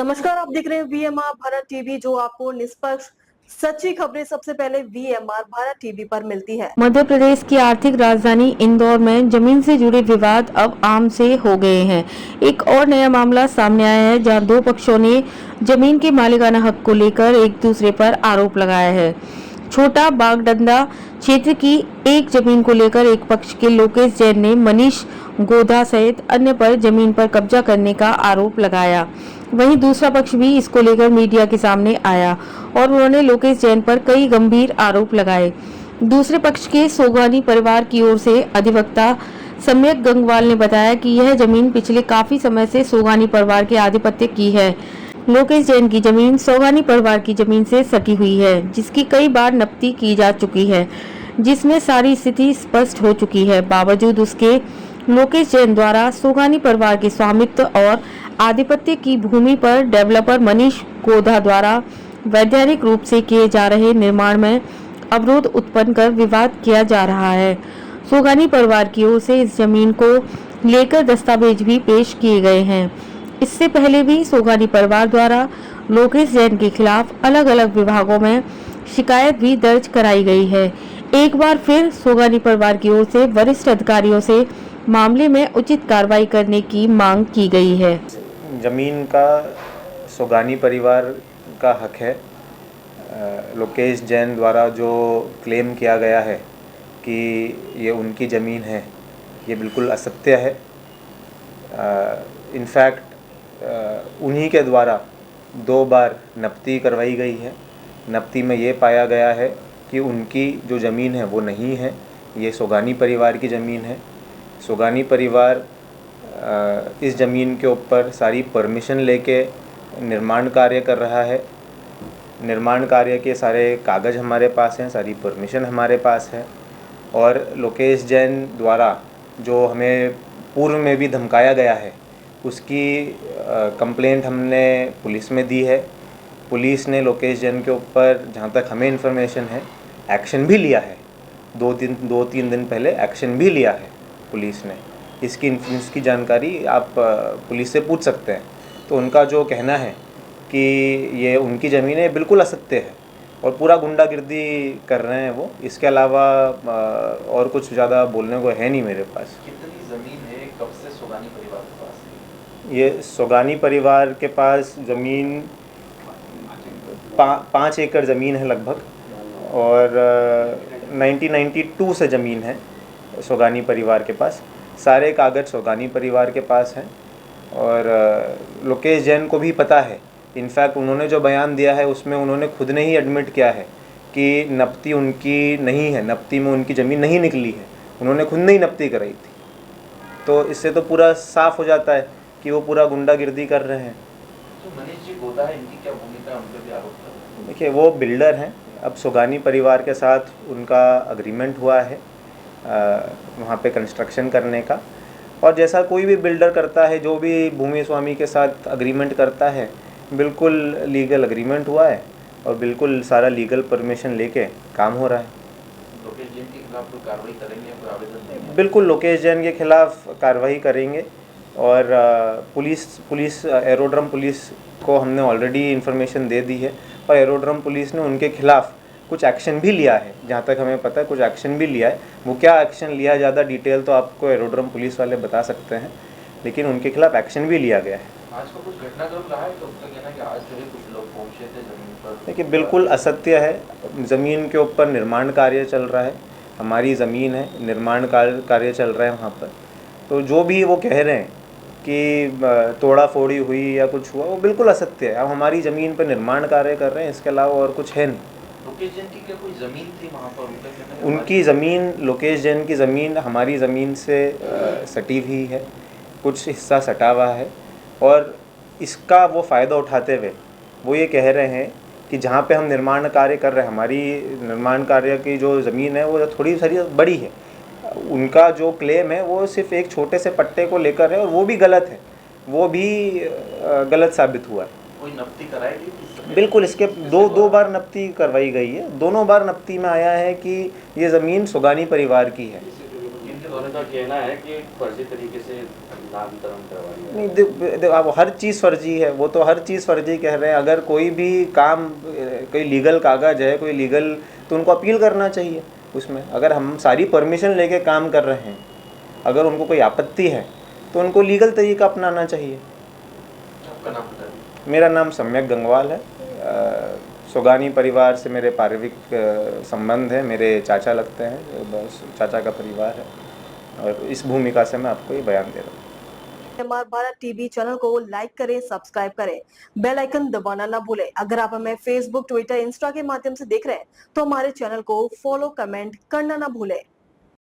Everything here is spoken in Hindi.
नमस्कार, आप देख रहे हैं वीएमआर भारत टीवी, जो आपको निष्पक्ष सच्ची खबरें सबसे पहले वीएमआर भारत टीवी पर मिलती है। मध्य प्रदेश की आर्थिक राजधानी इंदौर में जमीन से जुड़े विवाद अब आम से हो गए हैं। एक और नया मामला सामने आया है, जहां दो पक्षों ने जमीन के मालिकाना हक को लेकर एक दूसरे पर आरोप लगाया है। छोटा बागडंदा क्षेत्र की एक जमीन को लेकर एक पक्ष के लोकेश जैन ने मनीष गोधा सहित अन्य पर जमीन पर कब्जा करने का आरोप लगाया। वहीं दूसरा पक्ष भी इसको लेकर मीडिया के सामने आया और उन्होंने लोकेश जैन पर कई गंभीर आरोप लगाए। दूसरे पक्ष के सोगानी परिवार की ओर से अधिवक्ता सम्यक गंगवाल ने बताया कि यह जमीन पिछले काफी समय से सोगानी परिवार के आधिपत्य की है। लोकेश जैन की जमीन सोगानी परिवार की जमीन से सटी हुई है, जिसकी कई बार नपती की जा चुकी है, जिसमें सारी स्थिति स्पष्ट हो चुकी है। बावजूद उसके लोकेश जैन द्वारा सोगानी परिवार के स्वामित्व और आधिपत्य की भूमि पर डेवलपर मनीष गोधा द्वारा वैधानिक रूप से किए जा रहे निर्माण में अवरोध उत्पन्न कर विवाद किया जा रहा है। सोगानी परिवार की ओर से इस जमीन को लेकर दस्तावेज भी पेश किए गए हैं। इससे पहले भी सोगानी परिवार द्वारा लोकेश जैन के खिलाफ अलग अलग विभागों में शिकायत भी दर्ज कराई गई है। एक बार फिर सोगानी परिवार की ओर से वरिष्ठ अधिकारियों से मामले में उचित कार्रवाई करने की मांग की गई है। जमीन का सोगानी परिवार का हक है। लोकेश जैन द्वारा जो क्लेम किया गया है कि ये उनकी ज़मीन है, ये बिल्कुल असत्य है। इनफैक्ट उन्हीं के द्वारा 2 बार नपती करवाई गई है। नपती में ये पाया गया है कि उनकी जो ज़मीन है वो नहीं है, ये सोगानी परिवार की ज़मीन है। सोगानी परिवार इस ज़मीन के ऊपर सारी परमिशन लेके निर्माण कार्य कर रहा है। निर्माण कार्य के सारे कागज़ हमारे पास हैं, सारी परमिशन हमारे पास है। और लोकेश जैन द्वारा जो हमें पूर्व में भी धमकाया गया है, उसकी कंप्लेंट हमने पुलिस में दी है। पुलिस ने लोकेश जैन के ऊपर, जहाँ तक हमें इन्फॉर्मेशन है, एक्शन भी लिया है। 2-3 दिन पहले एक्शन भी लिया है पुलिस ने। इसकी जानकारी आप पुलिस से पूछ सकते हैं। तो उनका जो कहना है कि ये उनकी ज़मीन है, बिल्कुल असत्य है और पूरा गुंडागिर्दी कर रहे हैं वो। इसके अलावा और कुछ ज़्यादा बोलने को है नहीं मेरे पास। कितनी ज़मीन है, कब से सोगानी परिवार के पास है? ये सोगानी परिवार के पास ज़मीन 5 एकड़ ज़मीन है लगभग, और 1992 से ज़मीन है सोगानी परिवार के पास। सारे कागज़ सोगानी परिवार के पास हैं और लोकेश जैन को भी पता है। इनफैक्ट उन्होंने जो बयान दिया है उसमें उन्होंने खुद ने ही एडमिट किया है कि नपती उनकी नहीं है, नपती में उनकी ज़मीन नहीं निकली है, उन्होंने खुद ने ही नपती कराई थी। तो इससे तो पूरा साफ़ हो जाता है कि वो पूरा गुंडागिर्दी कर रहे हैं। तो मनीष जी गोधा है, इनकी क्या भूमिका, उन पर भी आरोप कर रहे हैं? देखिए, वो बिल्डर हैं। अब सोगानी परिवार के साथ उनका अग्रीमेंट हुआ है वहाँ पे कंस्ट्रक्शन करने का, और जैसा कोई भी बिल्डर करता है, जो भी भूमि स्वामी के साथ अग्रीमेंट करता है, बिल्कुल लीगल अग्रीमेंट हुआ है और बिल्कुल सारा लीगल परमिशन लेके काम हो रहा है। लोकेश जैन के खिलाफ कोई कार्रवाई करेंगे, कोई आवेदन देंगे? बिल्कुल लोकेश जैन के खिलाफ कार्रवाई करेंगे। और पुलिस एरोड्रम पुलिस को हमने ऑलरेडी इन्फॉर्मेशन दे दी है और एरोड्रम पुलिस ने उनके खिलाफ कुछ एक्शन भी लिया है। जहाँ तक हमें पता है कुछ एक्शन भी लिया है। वो क्या एक्शन लिया, ज़्यादा डिटेल तो आपको एरोड्रम पुलिस वाले बता सकते हैं, लेकिन उनके खिलाफ एक्शन भी लिया गया है। आज का कुछ घटनाक्रम रहा है तो उसका कहना है कि आज जो है कुछ लोग पहुंचे थे ज़मीन पर। देखिए, बिल्कुल असत्य है। ज़मीन के ऊपर निर्माण कार्य चल रहा है, हमारी ज़मीन है, निर्माण कार्य चल रहा है वहाँ पर। तो जो भी वो कह रहे हैं कि तोड़ा फोड़ी हुई या कुछ हुआ, वो बिल्कुल असत्य है। अब हमारी ज़मीन पर निर्माण कार्य कर रहे हैं, इसके अलावा और कुछ है नहीं। लोकेश जैन की क्या कोई ज़मीन थी वहाँ पर? उनका कहना है उनकी ज़मीन, लोकेश जैन की ज़मीन हमारी ज़मीन से सटी हुई है, कुछ हिस्सा सटा हुआ है, और इसका वो फ़ायदा उठाते हुए वो ये कह रहे हैं कि जहाँ पे हम निर्माण कार्य कर रहे हैं, हमारी निर्माण कार्य की जो ज़मीन है वो थोड़ी सारी बड़ी है। उनका जो क्लेम है वो सिर्फ एक छोटे से पट्टे को लेकर है, और वो भी गलत है, वो भी गलत साबित हुआ है। कोई नपती कराई गई? बिल्कुल, इसके दो बार नपती करवाई गई है। दोनों बार नपती में आया है कि ये ज़मीन सोगानी परिवार की है। किन के द्वारा उनका कहना है कि फर्जी तरीके से नामकरण करवाया नहीं देखो अब हर चीज़ फर्जी है, वो तो हर चीज़ फर्जी कह रहे हैं। अगर कोई भी काम कोई लीगल कागज़ है, कोई लीगल, तो उनको अपील करना चाहिए उसमें। अगर हम सारी परमिशन लेके काम कर रहे हैं, अगर उनको कोई आपत्ति है तो उनको लीगल तरीका अपनाना चाहिए। आपका नाम बता दीजिए। मेरा नाम सम्यक गंगवाल है। सोगानी परिवार से मेरे पारिवारिक संबंध है, मेरे चाचा लगते हैं, बस चाचा का परिवार है, और इस भूमिका से मैं आपको ये बयान दे रहा हूँ। एमआर भारत टीवी चैनल को लाइक करें, सब्सक्राइब करें, बेल आइकन दबाना ना भूलें। अगर आप हमें फेसबुक, ट्विटर, इंस्टा के माध्यम से देख रहे हैं तो हमारे चैनल को फॉलो, कमेंट करना ना भूलें।